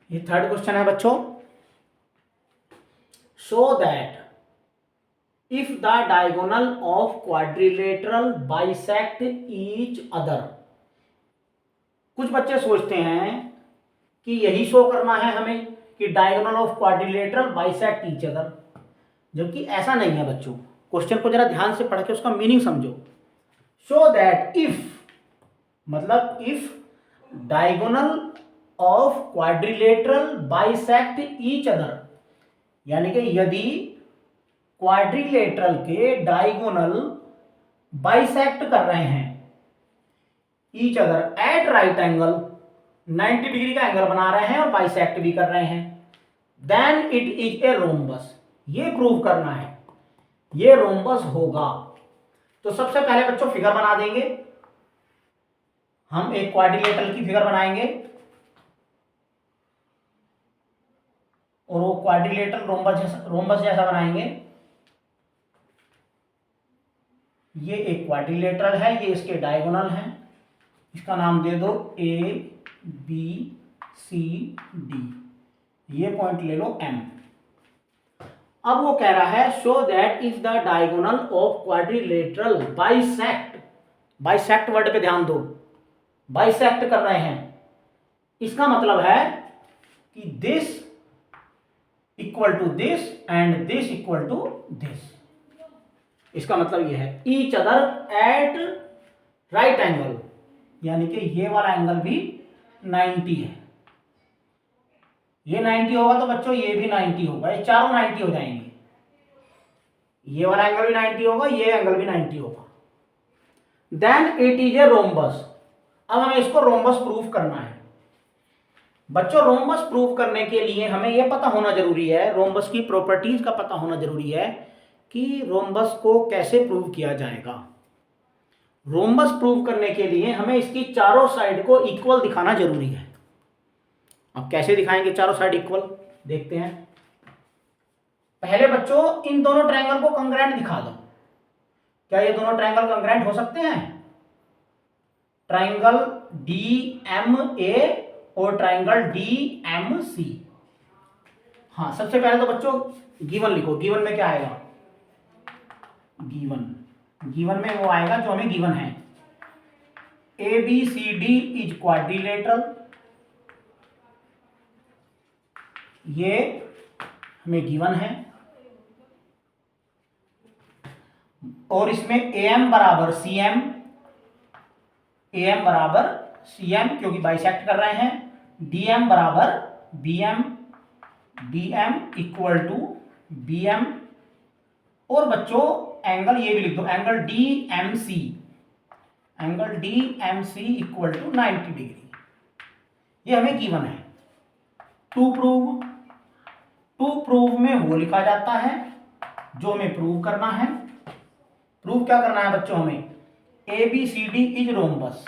ये third question है बच्चों। Show that if the diagonal of quadrilateral bisect each other. कुछ बच्चे सोचते हैं कि यही शो करना है हमें कि diagonal of quadrilateral bisect each other, जबकि ऐसा नहीं है बच्चों। क्वेश्चन को जरा ध्यान से पढ़ के उसका मीनिंग समझो। शो दैट इफ मतलब if diagonal of quadrilateral bisect each other, यानी कि यदि क्वाड्रिलेटरल के डायगोनल बाइसेक्ट कर रहे हैं each other at right angle, 90 degree का एंगल बना रहे हैं और बाइसेक्ट भी कर रहे हैं, then it is a rhombus. ये प्रूव करना है ये रोम्बस होगा। तो सबसे पहले बच्चों फिगर बना देंगे, हम एक क्वाड्रिलेटरल की फिगर बनाएंगे और वो क्वाड्रिलेटरल रोम्बस जैसा बनाएंगे। ये एक क्वाड्रिलेटरल है, ये इसके डायगोनल हैं, इसका नाम दे दो ए बी सी डी, ये पॉइंट ले लो एम। अब वो कह रहा है show that if the diagonal of quadrilateral bisect, bisect word पे ध्यान दो, बाइसेक्ट कर रहे हैं, इसका मतलब है कि this equal to this and this equal to this. इसका मतलब यह है each other at right angle, यानी कि ये वाला एंगल भी 90 है, ये 90 होगा तो बच्चों ये भी 90 होगा, ये चारों 90 हो जाएंगे, ये वाला एंगल भी 90 होगा, ये एंगल भी 90 होगा। Then it is a rhombus. अब हमें इसको रोम्बस प्रूफ करना है बच्चों। रोम्बस प्रूफ करने के लिए हमें यह पता होना जरूरी है, रोम्बस की प्रॉपर्टीज का पता होना जरूरी है कि रोम्बस को कैसे प्रूव किया जाएगा। रोम्बस प्रूव करने के लिए हमें इसकी चारों साइड को इक्वल दिखाना जरूरी है। अब कैसे दिखाएंगे चारों साइड इक्वल, देखते हैं। पहले बच्चों इन दोनों ट्रायंगल को कंग्रेंट दिखा दो। क्या ये दोनों ट्रायंगल कंग्रेंट हो सकते हैं? ट्रायंगल डी एम ए और ट्रायंगल डी एम सी। हाँ, सबसे पहले तो बच्चों गिवन लिखो। गिवन में क्या आएगा? गिवन में वो आएगा जो हमें गिवन है। A B C D is quadrilateral, ये हमें गिवन है, और इसमें ए एम बराबर सी एम, ए एम बराबर सी एम क्योंकि बाइसेक्ट कर रहे हैं, डी एम बराबर B M, D M equal to B M, और बच्चों एंगल ये भी लिख दो, angle D M C, angle D M C equal to 90 degree. ये हमें गिवन है। टू प्रूव में वो लिखा जाता है जो हमें प्रूव करना है। प्रूव क्या करना है बच्चों? हमें A B C D is rhombus,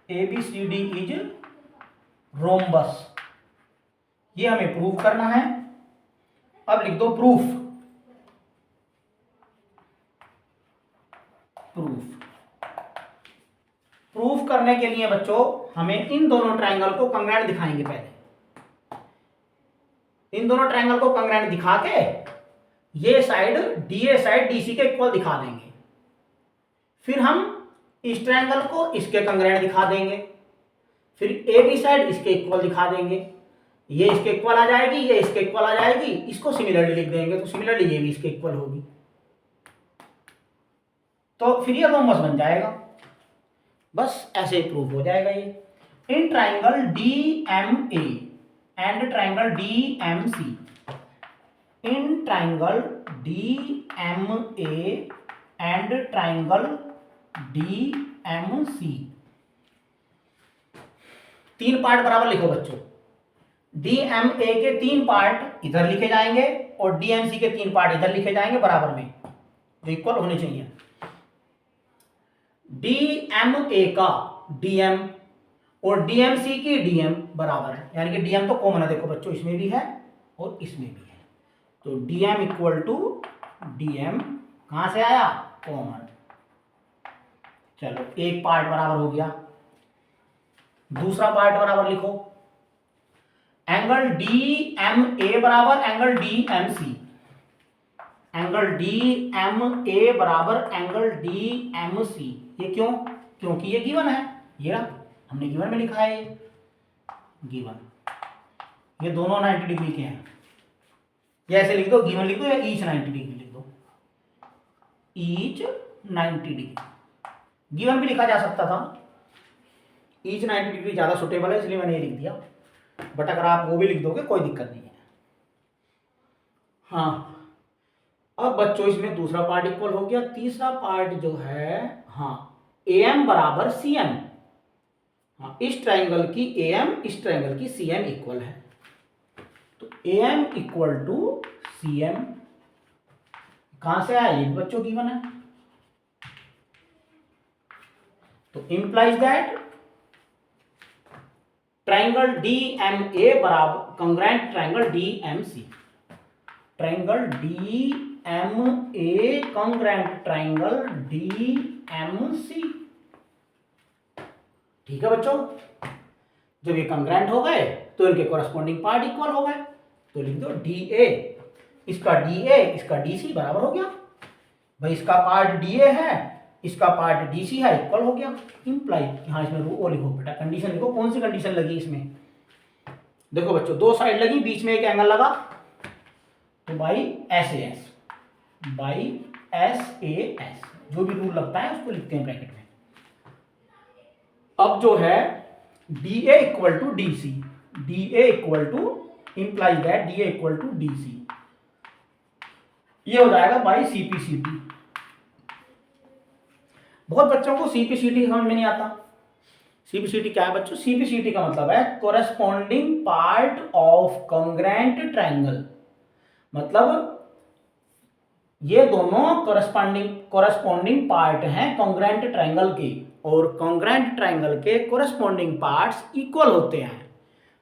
A B C D is rhombus, ये हमें प्रूव करना है। अब लिख दो प्रूफ। प्रूफ करने के लिए बच्चों हमें इन दोनों ट्रायंगल को कंग्रेंट दिखाएंगे। पहले इन दोनों ट्रायंगल को कंग्रेंट दिखा के ये साइड डीए साइड डीसी के इक्वल दिखा देंगे। फिर हम इस ट्रायंगल को इसके कंग्रेंट दिखा देंगे, फिर ए बी साइड इसके इक्वल दिखा देंगे। ये इसके इक्वल आ जाएगी, ये इसके इक्वल आ जाएगी, इसको सिमिलरली लिख देंगे तो सिमिलरली ये भी इसके इक्वल होगी, तो फिर ये रोम्बस बन जाएगा। बस ऐसे ही प्रूफ हो जाएगा ये। In triangle D M A and triangle D M C, in triangle D M A and triangle D M C, तीन पार्ट बराबर लिखो बच्चों। डी एम ए के तीन पार्ट इधर लिखे जाएंगे और डी एम सी के तीन पार्ट इधर लिखे जाएंगे बराबर में, जो इक्वल होने चाहिए। डी एम ए का डीएम और डीएमसी की डीएम बराबर है, यानी कि डीएम तो कॉमन है, देखो बच्चों इसमें भी है और इसमें भी है, तो डीएम इक्वल टू डीएम कहां से आया? कॉमन। चलो एक पार्ट बराबर हो गया, दूसरा पार्ट बराबर लिखो। एंगल डी एम ए बराबर angle D M C, angle D M A बराबर एंगल डी एम सी। ये क्यों? क्योंकि ये गिवन है, ये रहा, हमने गिवन में लिखा है, ये गिवन, ये दोनों 90 डिग्री के हैं। या ऐसे लिख दो, गिवन लिख दो या ईच 90 डिग्री लिख दो, ईच 90 डिग्री। गिवन भी लिखा जा सकता था, ईच 90 डिग्री ज्यादा सुटेबल है इसलिए मैंने ये लिख दिया, बट अगर आप वो भी लिख दोगे कोई दिक्कत नहीं है। हाँ, अब बच्चों इसमें दूसरा पार्ट इक्वल हो गया। तीसरा पार्ट जो है, हाँ, AM बराबर CM। हाँ, इस ट्राइंगल की AM इस ट्राइंगल की CM इक्वल है, तो AM इक्वल टू CM कहां से आया? ये बच्चों गिवन है, तो इंप्लाइज दैट ट्राइंगल DMA बराबर congruent triangle DMC, triangle DMA congruent triangle DMC। ठीक है बच्चों, जब ये कंग्रेंट हो गए तो इनके कोरस्पॉन्डिंग पार्ट इक्वल हो गए, तो लिख दो DA, इसका DA इसका DC बराबर हो गया। भाई इसका पार्ट DA है, इसका पार्ट DC है, इक्वल हो गया। इंप्लाई, हाँ इसमें वो लिखो बेटा, कंडीशन लिखो, कौन सी कंडीशन लगी इसमें? देखो बच्चों, दो साइड लगी, बीच में एक एंगल लगा, तो बाई SAS, बाई SAS जो भी रूल लगता है उसको लिखते हैं ब्रैकेट में। अब जो है DA equal to DC, DA equal to, implies that DA equal to DC, ये हो जाएगा बाई CPCT। बहुत बच्चों को CPCT समझ में नहीं आता। CPCT क्या है बच्चों? CPCT का मतलब है corresponding part of congruent triangle, मतलब ये दोनों कोरेस्पॉन्डिंग पार्ट हैं कॉन्ग्रेंट ट्राइंगल के, और कॉन्ग्रेंट ट्राइंगल के कोरेस्पॉन्डिंग पार्ट्स इक्वल होते हैं,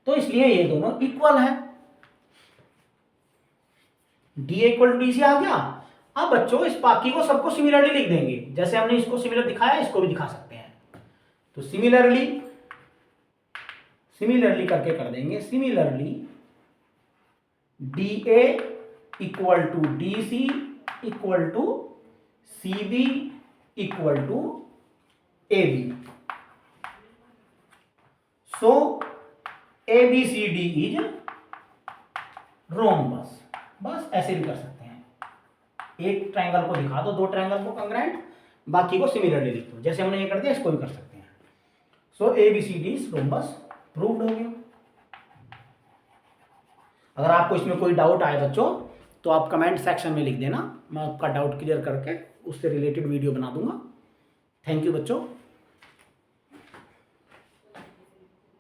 तो इसलिए ये दोनों इक्वल हैं। DA इक्वल टू DC आ गया। अब बच्चों इस बाकी को सबको सिमिलरली लिख देंगे, जैसे हमने इसको सिमिलर दिखाया इसको भी दिखा सकते हैं, तो सिमिलरली करके कर देंगे। Similarly DA equal to DC equal to CB equal to AB, so ABCD is rhombus. बस ऐसे भी कर सकते हैं, एक ट्राइंगल को दिखा दो, दो ट्राइंगल को कंग्रेंट, बाकी को सिमिलरली लिख दो, जैसे हमने ये कर दिया इसको भी कर सकते हैं। सो ABCD इज रोम्बस, प्रूव्ड हो गया। अगर आपको इसमें कोई डाउट आए बच्चों तो आप कमेंट सेक्शन में लिख देना, मैं आपका डाउट क्लियर करके उससे रिलेटेड वीडियो बना दूंगा। थैंक यू बच्चों।